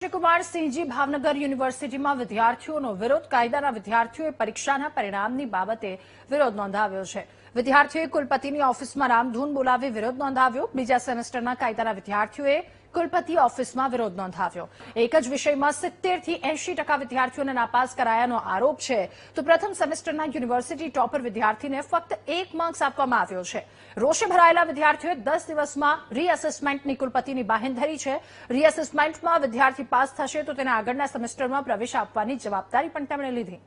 કુમાર સિંહજી ભાવનગર યુનિવર્સિટીમાં વિદ્યાર્થીઓનો વિરોધ. કાયદાના વિદ્યાર્થીઓએ પરીક્ષાના પરિણામની બાબતે વિરોધ નોંધાવ્યો છે. વિદ્યાર્થીઓએ કુલપતિની ઓફિસમાં રામધૂન બોલાવી વિરોધ નોંધાવ્યો. બીજા સેમેસ્ટરના કાયદાના વિદ્યાર્થીઓએ કુલપતિ ઓફિસમાં વિરોધ નોંધાવ્યો. એક જ વિષયમાં 70 થી 80% વિદ્યાર્થીઓને નાપાસ કરાયાનો આરોપ છે, તો પ્રથમ સેમેસ્ટરના યુનિવર્સિટી ટોપર વિદ્યાર્થીને ફક્ત 1 માર્ક્સ આપવામાં આવ્યો છે. રોષે ભરાયેલા વિદ્યાર્થીઓએ 10 દિવસમાં રીએસેસમેન્ટની કુલપતિની બાહેંધરી છે. રીએસેસમેન્ટમાં વિદ્યાર્થી પાસ થશે તો તેને આગળના સેમેસ્ટરમાં પ્રવેશ આપવાની જવાબદારી પણ તેમણે લીધી.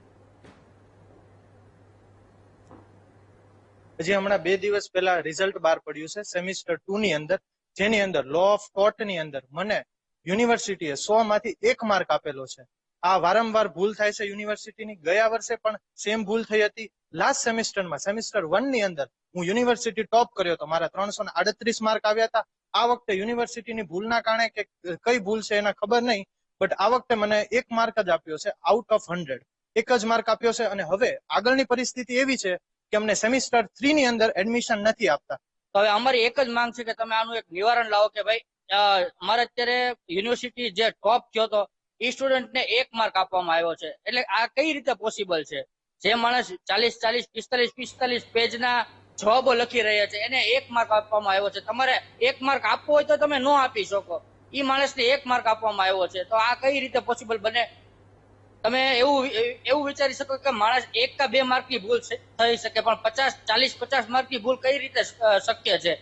હજી હમણાં 2 દિવસ પહેલા રિઝલ્ટ બહાર પડ્યું છે સેમિસ્ટર 2 ની અંદર, જેની અંદર લો ઓફ ટોર્ટ ની અંદર મને યુનિવર્સિટીએ 100 માંથી 1 માર્ક આપેલો છે. આ વારંવાર ભૂલ થાય છે યુનિવર્સિટીની. ગયા વર્ષે પણ સેમ ભૂલ થઈ હતી. લાસ્ટ સેમિસ્ટરમાં સેમિસ્ટર 1 ની અંદર હું યુનિવર્સિટી ટોપ કર્યો હતો, મારા 338 માર્ક આવ્યા હતા. આ વખતે યુનિવર્સિટીની ભૂલના કારણે કે કઈ ભૂલ છે એના ખબર નહીં, બટ આ વખતે મને 1 માર્ક જ આપ્યો છે આઉટ ઓફ 100. 1 જ માર્ક આપ્યો છે. અને હવે આગળની પરિસ્થિતિ એવી છે કે અમને સેમિસ્ટર 3 ની અંદર એડમિશન નથી આપતા. તો હવે અમારી એક જ માંગ છે કે તમે આનું એક નિવારણ લાવો કે ભાઈ અમારે અત્યારે યુનિવર્સિટી જે ટોપ થયો હતો એ સ્ટુડન્ટને 1 માર્ક આપવામાં આવ્યો છે. એટલે આ કઈ રીતે પોસિબલ છે? જે માણસ 40 45 પેજના જવાબો લખી રહ્યા છે એને 1 માર્ક આપવામાં આવ્યો છે. તમારે 1 માર્ક આપવો હોય તો તમે ન આપી શકો. એ માણસને 1 માર્ક આપવામાં આવ્યો છે, તો આ કઈ રીતે પોસિબલ બને? તમે એવું વિચારી શકો કે માણસ 1 કે 2 માર્કની ભૂલ થઈ શકે, પણ 40 50 માર્કની ભૂલ કઈ રીતે શક્ય છે?